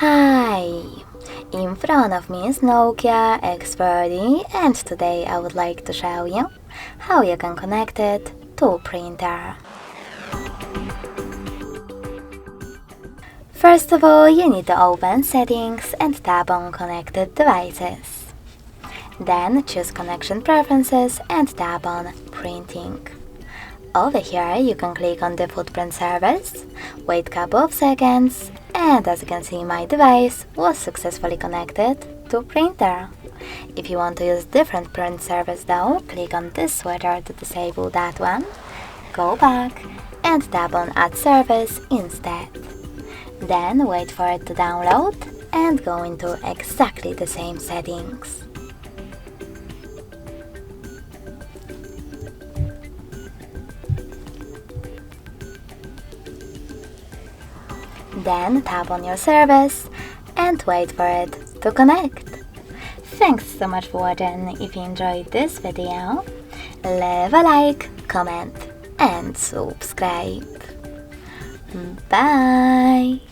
Hi! In front of me is NOKIA X30 and today I would like to show you how you can connect it to a printer. First of all, you need to open Settings and tap on Connected Devices. Then choose Connection Preferences and tap on Printing. Over here you can click on the footprint service, wait couple of seconds, and as you can see my device was successfully connected to printer. If you want to use different print service though, click on this switcher to disable that one, go back and tap on Add Service instead. Then wait for it to download and go into exactly the same settings. Then tap on your service and wait for it to connect. Thanks so much for watching. If you enjoyed this video, leave a like, comment and subscribe. Bye!